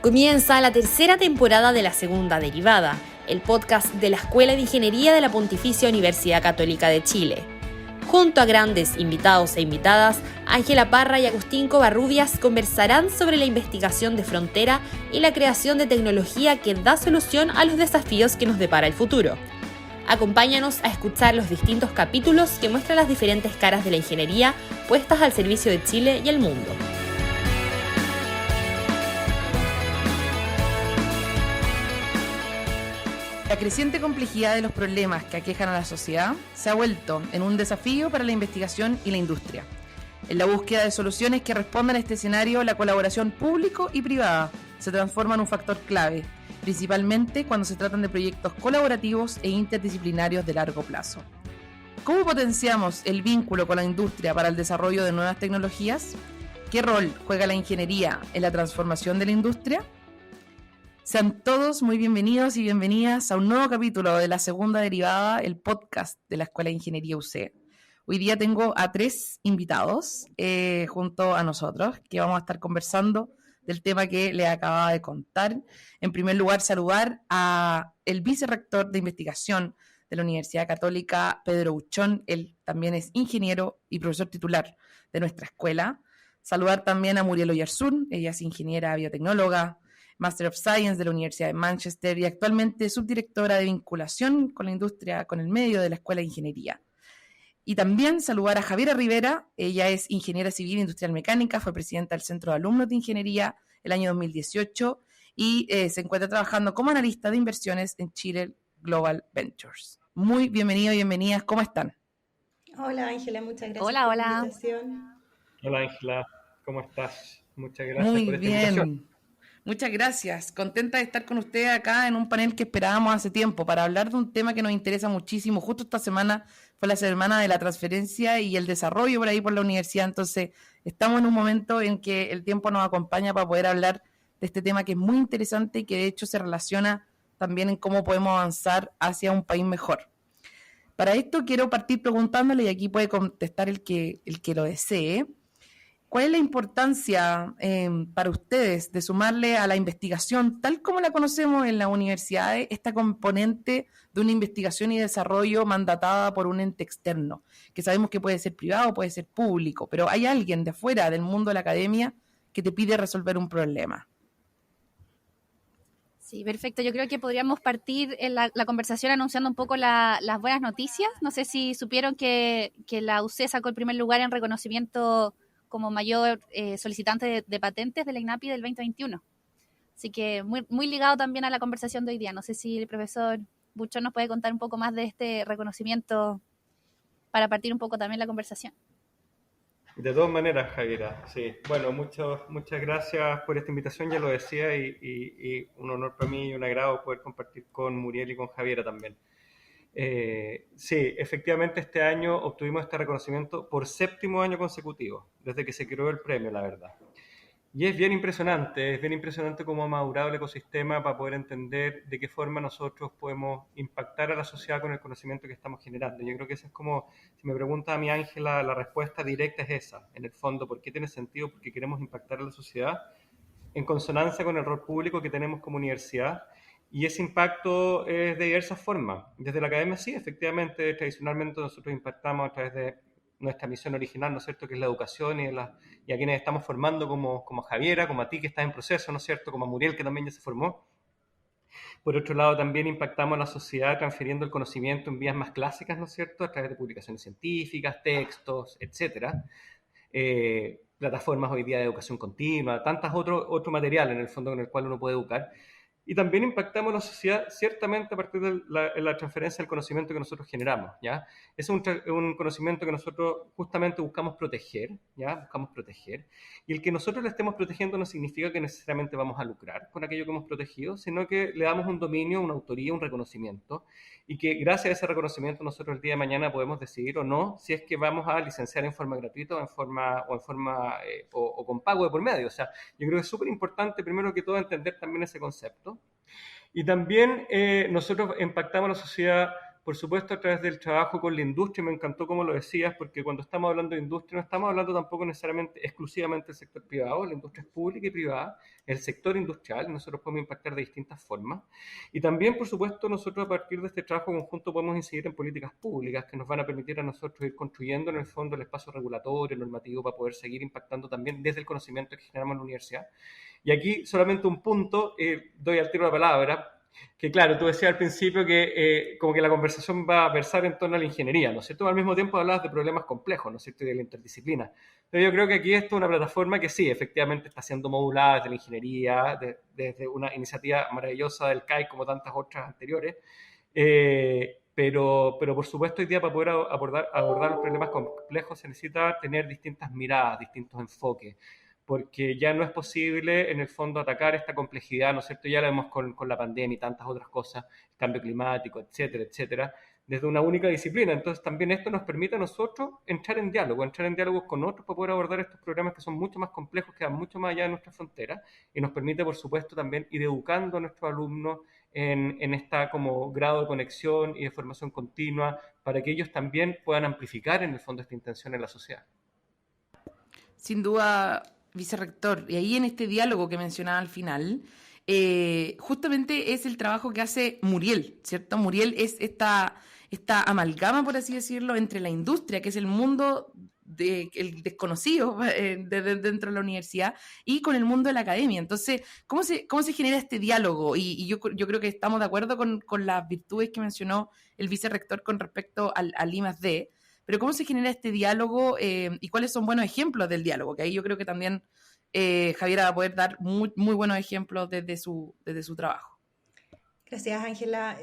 Comienza la tercera temporada de la segunda derivada, el podcast de la Escuela de Ingeniería de la Pontificia Universidad Católica de Chile. Junto a grandes invitados e invitadas, Ángela Parra y Agustín Covarrubias conversarán sobre la investigación de frontera y la creación de tecnología que da solución a los desafíos que nos depara el futuro. Acompáñanos a escuchar los distintos capítulos que muestran las diferentes caras de la ingeniería puestas al servicio de Chile y el mundo. La creciente complejidad de los problemas que aquejan a la sociedad se ha vuelto en un desafío para la investigación y la industria. En la búsqueda de soluciones que respondan a este escenario, la colaboración público y privada se transforma en un factor clave, principalmente cuando se tratan de proyectos colaborativos e interdisciplinarios de largo plazo. ¿Cómo potenciamos el vínculo con la industria para el desarrollo de nuevas tecnologías? ¿Qué rol juega la ingeniería en la transformación de la industria? Sean todos muy bienvenidos y bienvenidas a un nuevo capítulo de la segunda derivada, el podcast de la Escuela de Ingeniería UC. Hoy día tengo a 3 invitados junto a nosotros que vamos a estar conversando del tema que les acababa de contar. En primer lugar, saludar a el vicerrector de investigación de la Universidad Católica, Pedro Uchón. Él también es ingeniero y profesor titular de nuestra escuela. Saludar también a Muriel Oyarzún. Ella es ingeniera biotecnóloga, Master of Science de la Universidad de Manchester y actualmente subdirectora de vinculación con la industria, con el medio de la Escuela de Ingeniería. Y también saludar a Javiera Rivera. Ella es ingeniera civil industrial mecánica, fue presidenta del Centro de Alumnos de Ingeniería el año 2018 y se encuentra trabajando como analista de inversiones en Chile Global Ventures. Muy bienvenidos y bienvenidas, ¿cómo están? Hola Ángela, muchas gracias Hola. por la invitación. Hola Ángela, ¿cómo estás? Muchas gracias Muy por esta bien. invitación. Muchas gracias. Contenta de estar con ustedes acá en un panel que esperábamos hace tiempo para hablar de un tema que nos interesa muchísimo. Justo esta semana fue la semana de la transferencia y el desarrollo por ahí por la universidad. Entonces, estamos en un momento en que el tiempo nos acompaña para poder hablar de este tema que es muy interesante y que de hecho se relaciona también en cómo podemos avanzar hacia un país mejor. Para esto quiero partir preguntándole, y aquí puede contestar el que lo desee. ¿Cuál es la importancia para ustedes de sumarle a la investigación, tal como la conocemos en las universidades, esta componente de una investigación y desarrollo mandatada por un ente externo? Que sabemos que puede ser privado, puede ser público, pero hay alguien de afuera del mundo de la academia que te pide resolver un problema. Sí, perfecto. Yo creo que podríamos partir en la conversación anunciando un poco las buenas noticias. No sé si supieron que la UC sacó el primer lugar en reconocimiento como mayor solicitante de patentes de la INAPI del 2021. Así que muy ligado también a la conversación de hoy día. No sé si el profesor Buchón nos puede contar un poco más de este reconocimiento para partir un poco también la conversación. De todas maneras, Javiera, sí. Bueno, muchas gracias por esta invitación, ya lo decía, y un honor para mí y un agrado poder compartir con Muriel y con Javiera también. Sí, efectivamente este año obtuvimos este reconocimiento por 7º año consecutivo, desde que se creó el premio, la verdad. Y es bien impresionante cómo ha madurado el ecosistema para poder entender de qué forma nosotros podemos impactar a la sociedad con el conocimiento que estamos generando. Yo creo que esa es como, si me pregunta a mí Ángela, la respuesta directa es esa, en el fondo, ¿por qué tiene sentido? Porque queremos impactar a la sociedad en consonancia con el rol público que tenemos como universidad. Y ese impacto es de diversas formas. Desde la academia sí, efectivamente, tradicionalmente nosotros impactamos a través de nuestra misión original, ¿no es cierto?, que es la educación y a quienes estamos formando como Javiera, como a ti que estás en proceso, ¿no es cierto?, como a Muriel que también ya se formó. Por otro lado, también impactamos a la sociedad transfiriendo el conocimiento en vías más clásicas, ¿no es cierto?, a través de publicaciones científicas, textos, etcétera. Plataformas hoy día de educación continua, tantas otro material en el fondo con el cual uno puede educar. Y también impactamos a la sociedad ciertamente a partir de la transferencia del conocimiento que nosotros generamos, ¿ya? Es un conocimiento que nosotros justamente buscamos proteger, ¿ya? Buscamos proteger. Y el que nosotros le estemos protegiendo no significa que necesariamente vamos a lucrar con aquello que hemos protegido, sino que le damos un dominio, una autoría, un reconocimiento, y que gracias a ese reconocimiento nosotros el día de mañana podemos decidir o no si es que vamos a licenciar en forma gratuita o con pago de por medio. O sea, yo creo que es súper importante primero que todo entender también ese concepto. Y también nosotros impactamos a la sociedad por supuesto a través del trabajo con la industria. Me encantó como lo decías, porque cuando estamos hablando de industria no estamos hablando tampoco necesariamente exclusivamente del sector privado. La industria es pública y privada, el sector industrial, nosotros podemos impactar de distintas formas. Y también, por supuesto, nosotros a partir de este trabajo conjunto podemos incidir en políticas públicas que nos van a permitir a nosotros ir construyendo en el fondo el espacio regulatorio, normativo, para poder seguir impactando también desde el conocimiento que generamos en la universidad. Y aquí solamente un punto, doy al tiro la palabra, que claro, tú decías al principio que como que la conversación va a versar en torno a la ingeniería, ¿no es cierto? Al mismo tiempo hablabas de problemas complejos, ¿no es cierto? Y de la interdisciplina. Pero yo creo que aquí esto es una plataforma que sí, efectivamente está siendo modulada desde la ingeniería, desde una iniciativa maravillosa del CAI como tantas otras anteriores, pero por supuesto hoy día para poder abordar los problemas complejos se necesita tener distintas miradas, distintos enfoques, porque ya no es posible en el fondo atacar esta complejidad, ¿no es cierto? Ya lo vemos con la pandemia y tantas otras cosas, el cambio climático, etcétera, etcétera, desde una única disciplina. Entonces también esto nos permite a nosotros entrar en diálogos con otros para poder abordar estos problemas que son mucho más complejos, que van mucho más allá de nuestras fronteras, y nos permite, por supuesto, también ir educando a nuestros alumnos en esta como grado de conexión y de formación continua, para que ellos también puedan amplificar en el fondo esta intención en la sociedad. Sin duda, vicerrector, y ahí en este diálogo que mencionaba al final, justamente es el trabajo que hace Muriel, ¿cierto? Muriel es esta amalgama, por así decirlo, entre la industria, que es el mundo el desconocido dentro de la universidad, y con el mundo de la academia. Entonces, ¿cómo se genera este diálogo? Y yo creo que estamos de acuerdo con las virtudes que mencionó el vicerrector con respecto al I+D, pero ¿cómo se genera este diálogo y cuáles son buenos ejemplos del diálogo? Que ahí yo creo que también Javiera va a poder dar muy, muy buenos ejemplos desde su trabajo. Gracias, Ángela.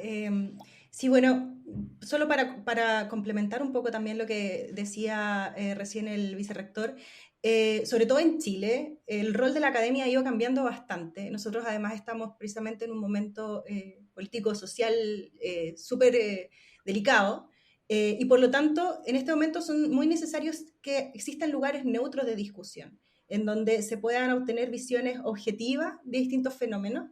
Sí, bueno, solo para complementar un poco también lo que decía recién el vicerrector, sobre todo en Chile, el rol de la academia ha ido cambiando bastante. Nosotros además estamos precisamente en un momento político-social súper delicado. Y por lo tanto, en este momento son muy necesarios que existan lugares neutros de discusión, en donde se puedan obtener visiones objetivas de distintos fenómenos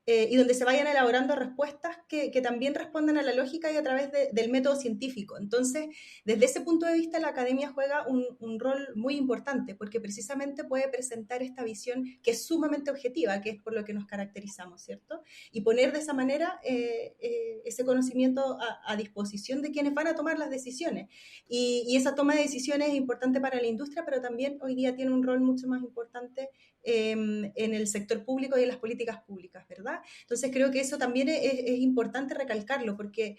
y donde se vayan elaborando respuestas que también respondan a la lógica y a través del método científico. Entonces, desde ese punto de vista, la academia juega un rol muy importante, porque precisamente puede presentar esta visión que es sumamente objetiva, que es por lo que nos caracterizamos, ¿cierto? Y poner de esa manera ese conocimiento a disposición de quienes van a tomar las decisiones. Y esa toma de decisiones es importante para la industria, pero también hoy día tiene un rol mucho más importante en el sector público y en las políticas públicas, ¿verdad? Entonces creo que eso también es importante recalcarlo, porque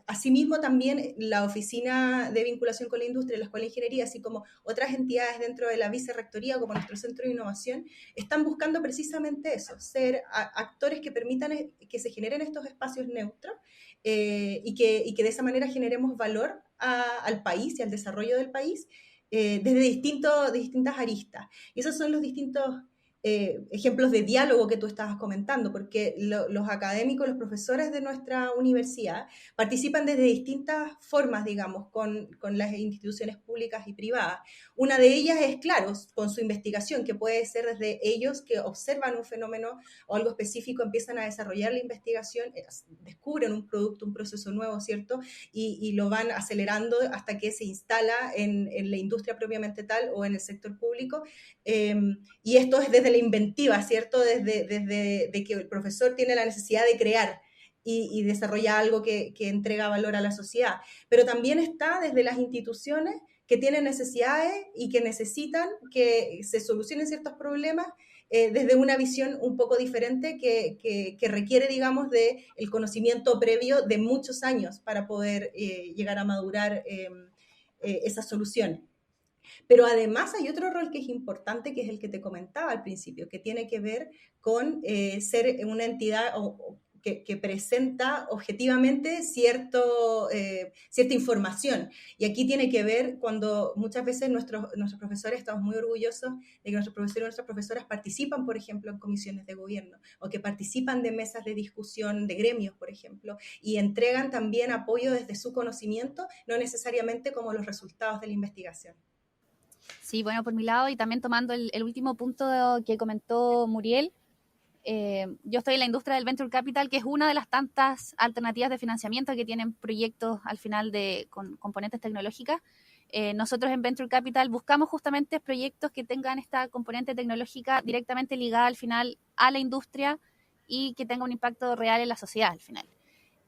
asimismo también la Oficina de Vinculación con la Industria, la Escuela de Ingeniería, así como otras entidades dentro de la Vicerrectoría, como nuestro Centro de Innovación, están buscando precisamente eso, ser actores que permitan que se generen estos espacios neutros y que de esa manera generemos valor al país y al desarrollo del país, desde distintas aristas. Y esos son los distintos ejemplos de diálogo que tú estabas comentando, porque los académicos, los profesores de nuestra universidad participan desde distintas formas, digamos, con las instituciones públicas y privadas. Una de ellas es, claro, con su investigación, que puede ser desde ellos que observan un fenómeno o algo específico, empiezan a desarrollar la investigación, descubren un producto, un proceso nuevo, ¿cierto? Y lo van acelerando hasta que se instala en la industria propiamente tal o en el sector público. Y esto es desde la inventiva, ¿cierto? Desde que el profesor tiene la necesidad de crear y desarrolla algo que entrega valor a la sociedad. Pero también está desde las instituciones que tienen necesidades y que necesitan que se solucionen ciertos problemas desde una visión un poco diferente que requiere, digamos, del conocimiento previo de muchos años para poder llegar a madurar esas soluciones. Pero además hay otro rol que es importante, que es el que te comentaba al principio, que tiene que ver con ser una entidad que presenta objetivamente cierta información. Y aquí tiene que ver cuando muchas veces nuestros profesores, estamos muy orgullosos de que nuestros profesores y nuestras profesoras participan, por ejemplo, en comisiones de gobierno, o que participan de mesas de discusión de gremios, por ejemplo, y entregan también apoyo desde su conocimiento, no necesariamente como los resultados de la investigación. Sí, bueno, por mi lado, y también tomando el último punto que comentó Muriel, Yo estoy en la industria del Venture Capital, que es una de las tantas alternativas de financiamiento que tienen proyectos al final con componentes tecnológicas. Nosotros en Venture Capital buscamos justamente proyectos que tengan esta componente tecnológica directamente ligada al final a la industria y que tenga un impacto real en la sociedad al final.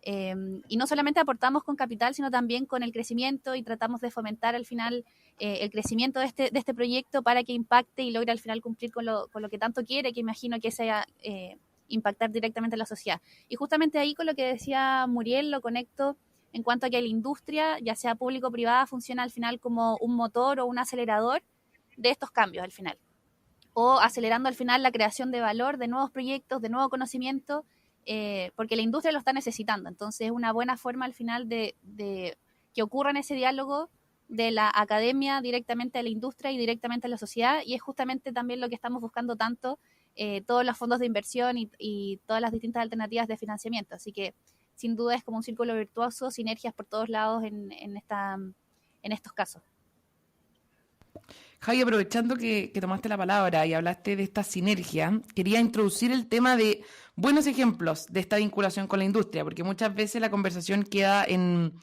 Y no solamente aportamos con capital, sino también con el crecimiento y tratamos de fomentar al final el crecimiento de este proyecto para que impacte y logre al final cumplir con lo que tanto quiere, que imagino que sea impactar directamente en la sociedad. Y justamente ahí con lo que decía Muriel lo conecto en cuanto a que la industria, ya sea público o privada, funciona al final como un motor o un acelerador de estos cambios al final, o acelerando al final la creación de valor, de nuevos proyectos, de nuevo conocimiento, porque la industria lo está necesitando. Entonces es una buena forma al final de que ocurra en ese diálogo de la academia directamente a la industria y directamente a la sociedad, y es justamente también lo que estamos buscando tanto todos los fondos de inversión y todas las distintas alternativas de financiamiento. Así que sin duda es como un círculo virtuoso, sinergias por todos lados en estos casos. Javi, aprovechando que tomaste la palabra y hablaste de esta sinergia, quería introducir el tema de buenos ejemplos de esta vinculación con la industria, porque muchas veces la conversación queda en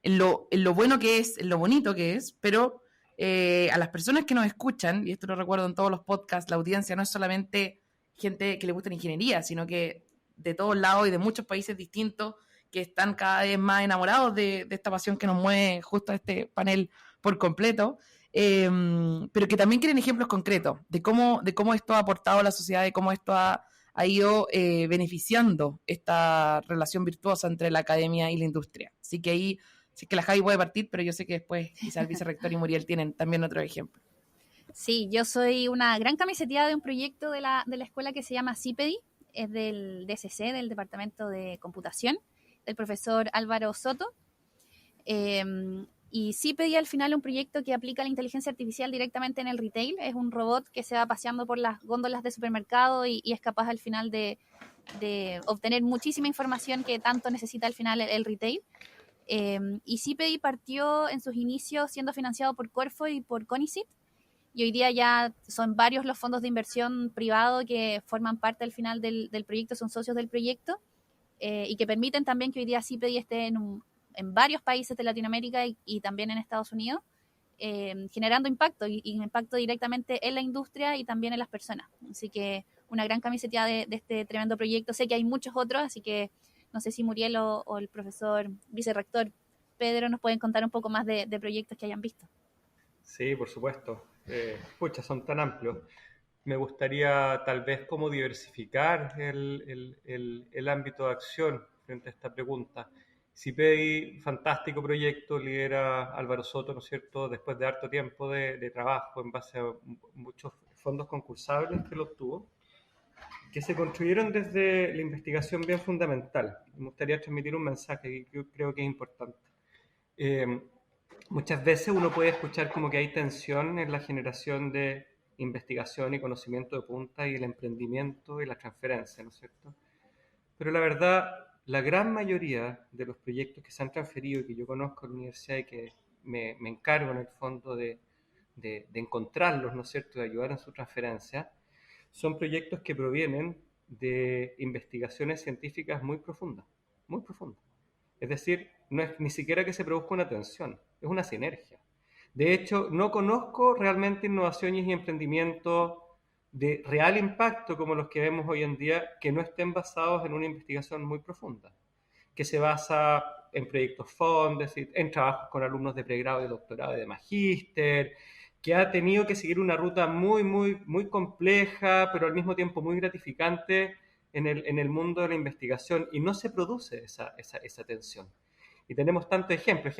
lo bueno que es, en lo bonito que es, pero a las personas que nos escuchan, y esto lo recuerdo en todos los podcasts, la audiencia no es solamente gente que le gusta la ingeniería, sino que de todos lados y de muchos países distintos que están cada vez más enamorados de esta pasión que nos mueve justo a este panel por completo. Pero que también quieren ejemplos concretos de cómo esto ha aportado a la sociedad, de cómo esto ha ido beneficiando esta relación virtuosa entre la academia y la industria. Así que ahí, sí que la Javi puede partir, pero yo sé que después quizás el vicerrector y Muriel tienen también otro ejemplo. Sí, yo soy una gran camiseteada de un proyecto de la escuela que se llama CIPEDI, es del DCC, del Departamento de Computación, del profesor Álvaro Soto. Y CIPEDI al final es un proyecto que aplica la inteligencia artificial directamente en el retail. Es un robot que se va paseando por las góndolas de supermercado y es capaz al final de obtener muchísima información que tanto necesita al final el retail. Y CIPEDI partió en sus inicios siendo financiado por Corfo y por CONICYT. Y hoy día ya son varios los fondos de inversión privado que forman parte al final del proyecto, son socios del proyecto, y que permiten también que hoy día CIPEDI esté en varios países de Latinoamérica y también en Estados Unidos, generando impacto y impacto directamente en la industria y también en las personas. Así que una gran camiseta de este tremendo proyecto. Sé que hay muchos otros, así que no sé si Muriel o el profesor vicerrector Pedro nos pueden contar un poco más de proyectos que hayan visto. Sí, por supuesto. Son tan amplios. Me gustaría tal vez como diversificar el ámbito de acción frente a esta pregunta. CIPEDI, fantástico proyecto, lidera Álvaro Soto, ¿no es cierto?, después de harto tiempo de trabajo en base a muchos fondos concursables que lo obtuvo, que se construyeron desde la investigación bien fundamental. Me gustaría transmitir un mensaje que yo creo que es importante. Muchas veces uno puede escuchar como que hay tensión en la generación de investigación y conocimiento de punta y el emprendimiento y la transferencia, ¿no es cierto? Pero la verdad, la gran mayoría de los proyectos que se han transferido y que yo conozco en la universidad y que me encargo en el fondo de encontrarlos, ¿no es cierto?, de ayudar en su transferencia, son proyectos que provienen de investigaciones científicas muy profundas, muy profundas. Es decir, no es ni siquiera que se produzca una tensión, es una sinergia. De hecho, no conozco realmente innovaciones y emprendimientos de real impacto como los que vemos hoy en día que no estén basados en una investigación muy profunda, que se basa en proyectos fondos, en trabajos con alumnos de pregrado y doctorado y de magíster, que ha tenido que seguir una ruta muy, muy, muy compleja, pero al mismo tiempo muy gratificante en el mundo de la investigación, y no se produce esa tensión. Y tenemos tantos ejemplos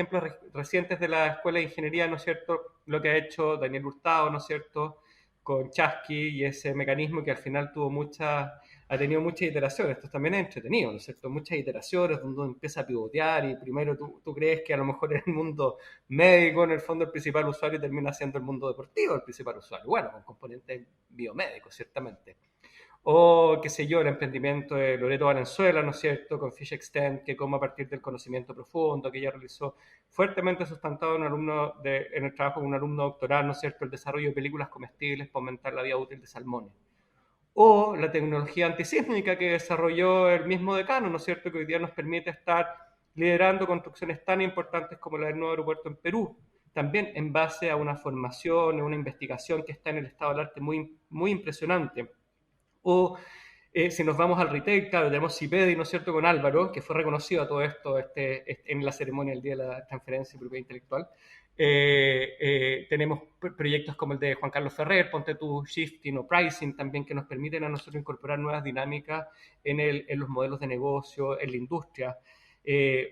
recientes de la Escuela de Ingeniería, ¿no es cierto?, lo que ha hecho Daniel Hurtado, ¿no es cierto?, con Chasqui y ese mecanismo que al final ha tenido muchas iteraciones. Esto también es entretenido, ¿no es cierto?, muchas iteraciones donde uno empieza a pivotear y primero tú crees que a lo mejor en el mundo médico, en el fondo el principal usuario termina siendo el mundo deportivo el principal usuario, bueno, con componentes biomédicos, ciertamente. O, qué sé yo, el emprendimiento de Loreto Valenzuela, ¿no es cierto?, con Fish Extend, que como a partir del conocimiento profundo que ella realizó, fuertemente sustentado en el trabajo con un alumno doctoral, ¿no es cierto?, el desarrollo de películas comestibles para aumentar la vida útil de salmones. o la tecnología antisísmica que desarrolló el mismo decano, ¿no es cierto?, que hoy día nos permite estar liderando construcciones tan importantes como la del nuevo aeropuerto en Perú, también en base a una formación, a una investigación que está en el estado del arte muy, muy impresionante. O si nos vamos al retail, claro, tenemos Cipedi, ¿no es cierto?, con Álvaro, que fue reconocido a todo esto en la ceremonia del Día de la Transferencia y Propiedad Intelectual. Tenemos proyectos como el de Juan Carlos Ferrer, Ponte tu Shifting o Pricing, también que nos permiten a nosotros incorporar nuevas dinámicas en los modelos de negocio, en la industria.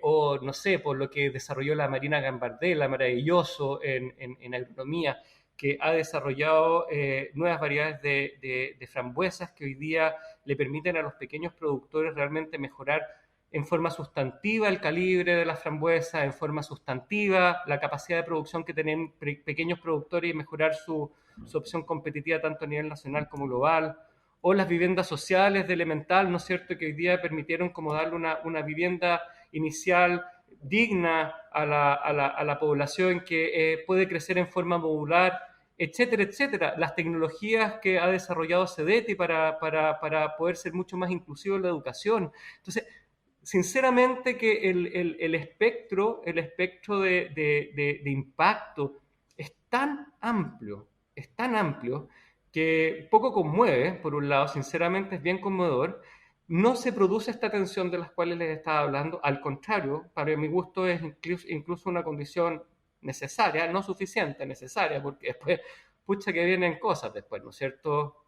O no sé, por lo que desarrolló la Marina Gambardella, maravilloso en agronomía, que ha desarrollado nuevas variedades de frambuesas que hoy día le permiten a los pequeños productores realmente mejorar en forma sustantiva el calibre de las frambuesas, en forma sustantiva la capacidad de producción que tienen pequeños productores y mejorar su opción competitiva tanto a nivel nacional como global. O las viviendas sociales de Elemental, ¿no es cierto?, que hoy día permitieron como darle una vivienda inicial digna a la población que puede crecer en forma modular, etcétera, etcétera. Las tecnologías que ha desarrollado CEDETI para poder ser mucho más inclusivo en la educación. Entonces, sinceramente que el espectro de impacto es tan amplio que poco conmueve, por un lado, sinceramente es bien conmovedor. No se produce esta tensión de las cuales les estaba hablando, al contrario, para mi gusto es incluso una condición necesaria, no suficiente, necesaria, porque después, pucha que vienen cosas después, ¿no es cierto?,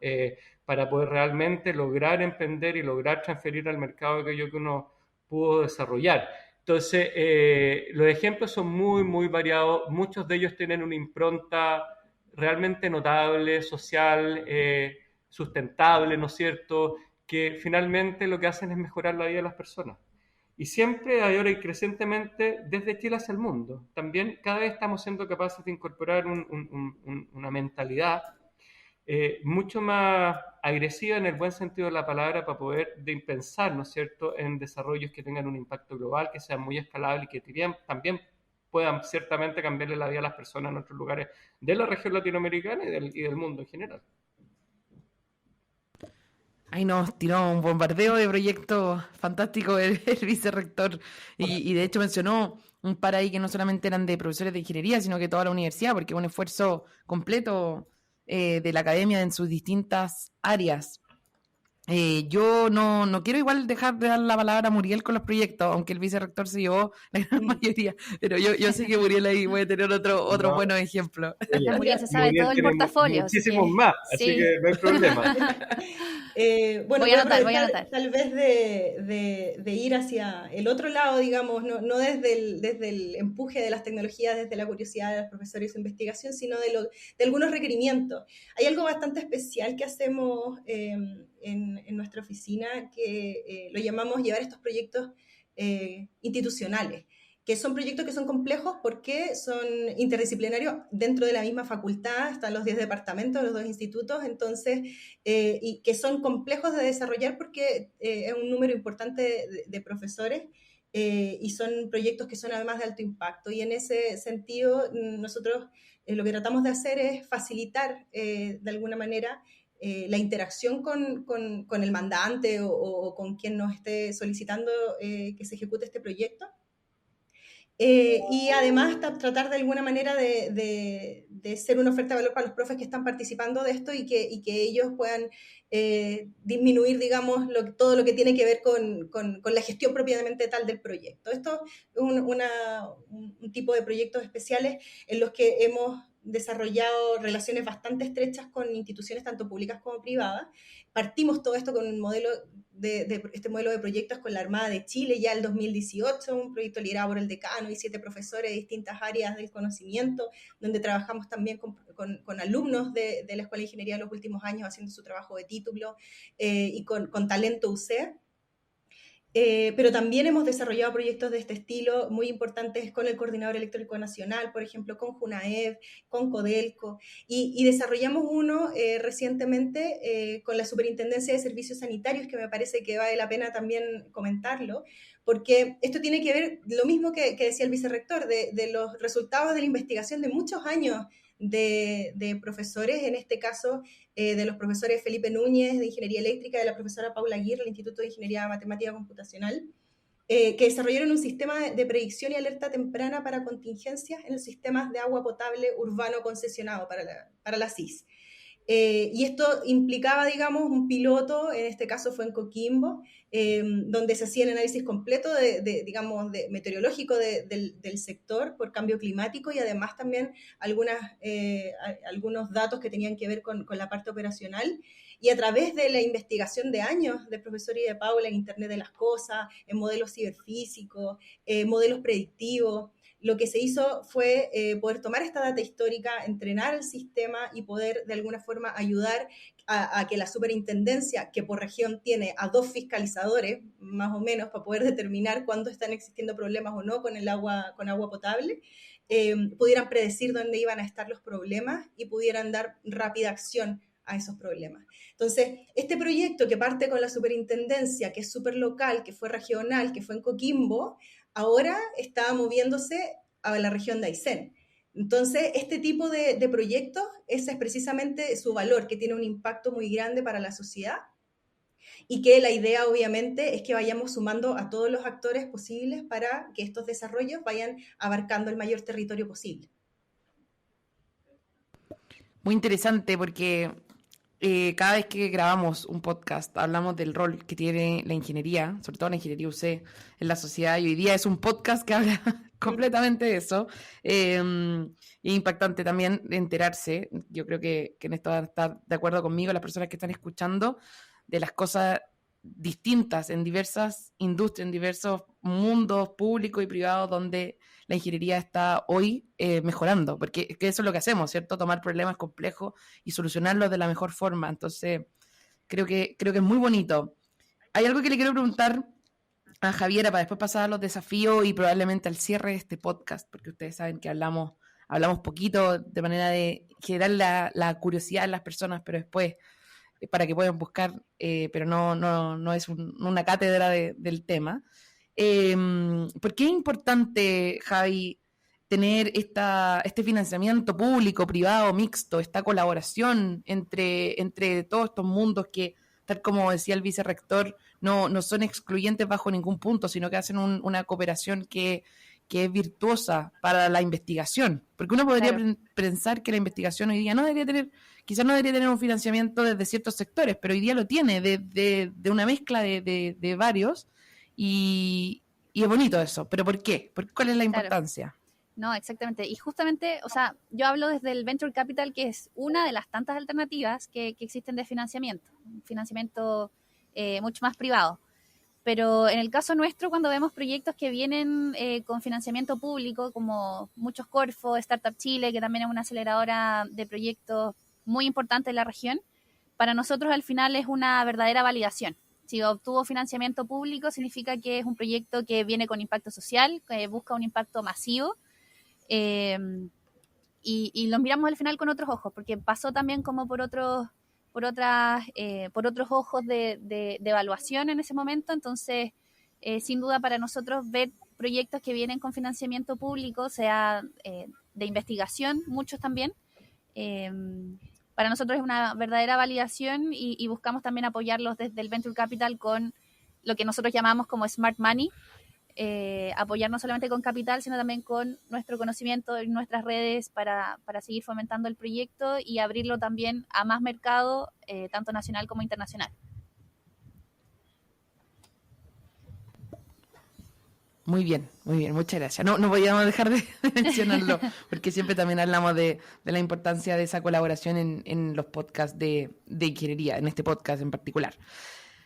para poder realmente lograr emprender y lograr transferir al mercado aquello que uno pudo desarrollar. Entonces, los ejemplos son muy, muy variados, muchos de ellos tienen una impronta realmente notable, social, sustentable, ¿no es cierto?, que finalmente lo que hacen es mejorar la vida de las personas. Y siempre, ahora y crecientemente, desde Chile hacia el mundo. También cada vez estamos siendo capaces de incorporar una mentalidad mucho más agresiva en el buen sentido de la palabra para poder pensar, ¿no es cierto?, en desarrollos que tengan un impacto global, que sean muy escalables y que también puedan ciertamente cambiarle la vida a las personas en otros lugares de la región latinoamericana y del mundo en general. Ahí nos tiró un bombardeo de proyectos fantásticos el vicerrector y de hecho mencionó un par ahí que no solamente eran de profesores de ingeniería, sino que toda la universidad, porque es un esfuerzo completo de la academia en sus distintas áreas. Yo no quiero igual dejar de dar la palabra a Muriel con los proyectos, aunque el vicerrector se llevó la gran mayoría, pero yo sé que Muriel ahí puede tener otro buenos ejemplos. Muriel se sabe todo el portafolio. Muchísimos más, así que no hay problema. Bueno, voy a anotar. Tal vez de ir hacia el otro lado, digamos, no desde el empuje de las tecnologías, desde la curiosidad de los profesores y su investigación, sino de algunos requerimientos. Hay algo bastante especial que hacemos en nuestra oficina que lo llamamos llevar estos proyectos institucionales, que son proyectos que son complejos porque son interdisciplinarios dentro de la misma facultad, están los 10 departamentos, los 2 institutos, entonces, y que son complejos de desarrollar porque es un número importante de profesores y son proyectos que son además de alto impacto. Y en ese sentido, nosotros lo que tratamos de hacer es facilitar de alguna manera la interacción con el mandante o con quien nos esté solicitando que se ejecute este proyecto. Y además tratar de alguna manera de ser una oferta de valor para los profes que están participando de esto y que ellos puedan disminuir, digamos, todo lo que tiene que ver con la gestión propiamente tal del proyecto. Esto es un tipo de proyectos especiales en los que hemos desarrollado relaciones bastante estrechas con instituciones tanto públicas como privadas. Partimos todo esto con un modelo este modelo de proyectos con la Armada de Chile ya el 2018, un proyecto liderado por el decano y 7 profesores de distintas áreas del conocimiento, donde trabajamos también con alumnos de la Escuela de Ingeniería de los últimos años haciendo su trabajo de título y con talento UC. Pero también hemos desarrollado proyectos de este estilo muy importantes con el Coordinador Electrónico Nacional, por ejemplo, con Junaev, con Codelco, y desarrollamos uno recientemente con la Superintendencia de Servicios Sanitarios, que me parece que vale la pena también comentarlo, porque esto tiene que ver, lo mismo que decía el vicerrector, de los resultados de la investigación de muchos años de profesores, en este caso de los profesores Felipe Núñez de Ingeniería Eléctrica y de la profesora Paula Aguirre del Instituto de Ingeniería Matemática Computacional, que desarrollaron un sistema de predicción y alerta temprana para contingencias en los sistemas de agua potable urbano concesionado para la SIS. Y esto implicaba, digamos, un piloto, en este caso fue en Coquimbo, donde se hacía el análisis completo digamos, meteorológico del sector por cambio climático y además también algunos datos que tenían que ver con la parte operacional. Y a través de la investigación de años del profesor y de Paula en Internet de las Cosas, en modelos ciberfísicos, modelos predictivos, lo que se hizo fue poder tomar esta data histórica, entrenar el sistema y poder de alguna forma ayudar a que la superintendencia, que por región tiene a 2 fiscalizadores, más o menos, para poder determinar cuándo están existiendo problemas o no con agua potable, pudieran predecir dónde iban a estar los problemas y pudieran dar rápida acción a esos problemas. Entonces, este proyecto que parte con la superintendencia, que es súper local, que fue regional, que fue en Coquimbo, ahora está moviéndose a la región de Aysén. Entonces, este tipo de proyectos, ese es precisamente su valor, que tiene un impacto muy grande para la sociedad y que la idea obviamente es que vayamos sumando a todos los actores posibles para que estos desarrollos vayan abarcando el mayor territorio posible. Muy interesante porque cada vez que grabamos un podcast hablamos del rol que tiene la ingeniería, sobre todo la ingeniería UC en la sociedad, y hoy día es un podcast que habla completamente de eso. Es impactante también enterarse, yo creo que en esto van a estar de acuerdo conmigo las personas que están escuchando, de las cosas distintas en diversas industrias, en diversos mundos públicos y privados donde la ingeniería está hoy mejorando, porque eso es lo que hacemos, ¿cierto? Tomar problemas complejos y solucionarlos de la mejor forma. Entonces, creo que es muy bonito. Hay algo que le quiero preguntar a Javiera para después pasar a los desafíos y probablemente al cierre de este podcast, porque ustedes saben que hablamos poquito de manera de generar la curiosidad en las personas, pero después para que puedan buscar, pero no es una cátedra del tema. ¿Por qué es importante, Javi, tener este financiamiento público, privado, mixto, esta colaboración entre todos estos mundos que, tal como decía el vicerrector, no son excluyentes bajo ningún punto, sino que hacen una cooperación que es virtuosa para la investigación? Porque uno podría pensar que la investigación hoy día quizás no debería tener un financiamiento desde ciertos sectores, pero hoy día lo tiene, de una mezcla de varios, y es bonito eso. ¿Pero por qué? ¿Cuál es la importancia? No, exactamente. Y justamente, o sea, yo hablo desde el Venture Capital, que es una de las tantas alternativas que existen de financiamiento, un financiamiento mucho más privado. Pero en el caso nuestro, cuando vemos proyectos que vienen con financiamiento público, como muchos Corfo, Startup Chile, que también es una aceleradora de proyectos muy importante en la región, para nosotros al final es una verdadera validación. Si obtuvo financiamiento público, significa que es un proyecto que viene con impacto social, que busca un impacto masivo, y lo miramos al final con otros ojos, porque pasó también como por otros ojos de evaluación en ese momento. Entonces, sin duda para nosotros ver proyectos que vienen con financiamiento público, sea de investigación, muchos también, para nosotros es una verdadera validación y buscamos también apoyarlos desde el Venture Capital con lo que nosotros llamamos como Smart Money, apoyar no solamente con capital, sino también con nuestro conocimiento en nuestras redes para seguir fomentando el proyecto y abrirlo también a más mercado, tanto nacional como internacional. Muy bien, muchas gracias. No podíamos dejar de mencionarlo, porque siempre también hablamos de la importancia de esa colaboración en los podcasts de ingeniería, en este podcast en particular.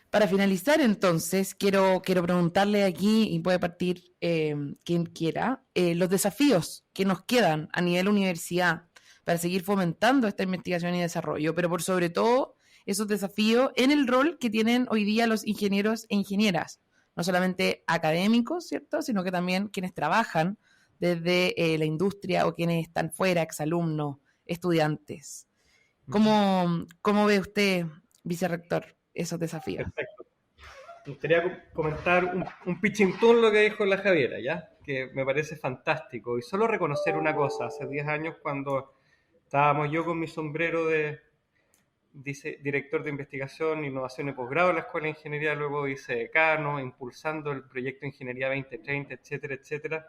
Para finalizar, entonces, quiero preguntarle aquí, y puede partir quien quiera, los desafíos que nos quedan a nivel universidad para seguir fomentando esta investigación y desarrollo, pero por sobre todo esos desafíos en el rol que tienen hoy día los ingenieros e ingenieras, no solamente académicos, ¿cierto?, sino que también quienes trabajan desde la industria o quienes están fuera, exalumnos, estudiantes. ¿Cómo ve usted, vicerrector, esos desafíos? Perfecto. Me gustaría comentar un pichintún lo que dijo la Javiera, ¿ya? Que me parece fantástico. Y solo reconocer una cosa, hace 10 años cuando Estábamos yo con mi sombrero de director de investigación, innovación y posgrado en la Escuela de Ingeniería, luego vicedecano, impulsando el proyecto de Ingeniería 2030, etcétera, etcétera.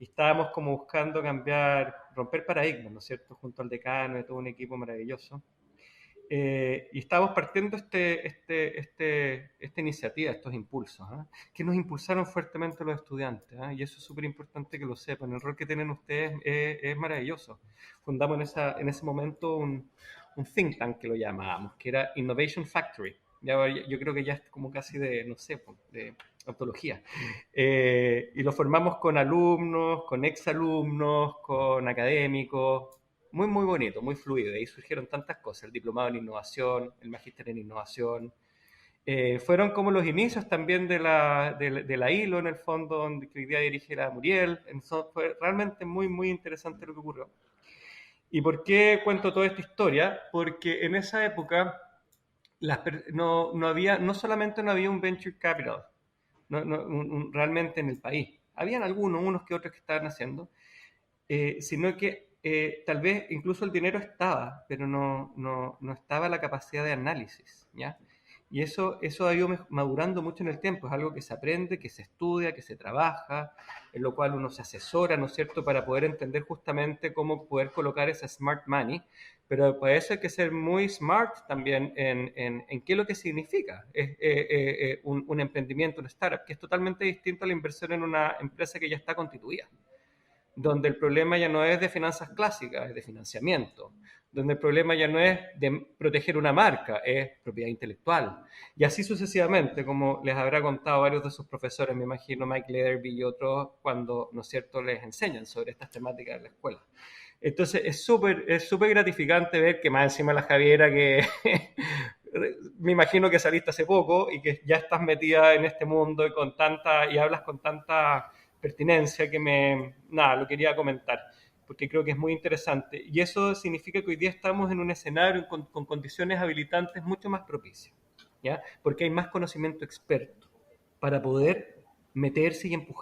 Y estábamos como buscando romper paradigmas, ¿no es cierto?, junto al decano y todo un equipo maravilloso. Y estábamos partiendo esta iniciativa, estos impulsos, que nos impulsaron fuertemente los estudiantes, y eso es súper importante que lo sepan. El rol que tienen ustedes es maravilloso. Fundamos en ese momento un think tank que lo llamábamos, que era Innovation Factory. Yo creo que ya es como casi de, no sé, de ontología. Y lo formamos con alumnos, con exalumnos, con académicos. Muy, muy bonito, muy fluido. Ahí surgieron tantas cosas, el diplomado en innovación, el magíster en innovación. Fueron como los inicios también de la ILO, en el fondo, donde hoy día dirige la Muriel. Fue realmente muy, muy interesante lo que ocurrió. ¿Y por qué cuento toda esta historia? Porque en esa época no solamente no había un venture capital, realmente en el país. Habían unos que otros que estaban haciendo, sino que tal vez incluso el dinero estaba, pero no estaba la capacidad de análisis, ¿ya? Y eso ha ido madurando mucho en el tiempo, es algo que se aprende, que se estudia, que se trabaja, en lo cual uno se asesora, ¿no es cierto?, para poder entender justamente cómo poder colocar esa smart money, pero para eso hay que ser muy smart también en qué es lo que significa un emprendimiento, una startup, que es totalmente distinto a la inversión en una empresa que ya está constituida, donde el problema ya no es de finanzas clásicas, es de financiamiento, donde el problema ya no es de proteger una marca, es propiedad intelectual. Y así sucesivamente, como les habrá contado varios de sus profesores, me imagino Mike Lederby y otros, cuando, ¿no es cierto?, les enseñan sobre estas temáticas en la escuela. Entonces es súper gratificante ver que más encima la Javiera, que me imagino que saliste hace poco y que ya estás metida en este mundo y hablas con tanta pertinencia que lo quería comentar, porque creo que es muy interesante. Y eso significa que hoy día estamos en un escenario con condiciones habilitantes mucho más propicias, ¿ya? Porque hay más conocimiento experto para poder meterse y empujar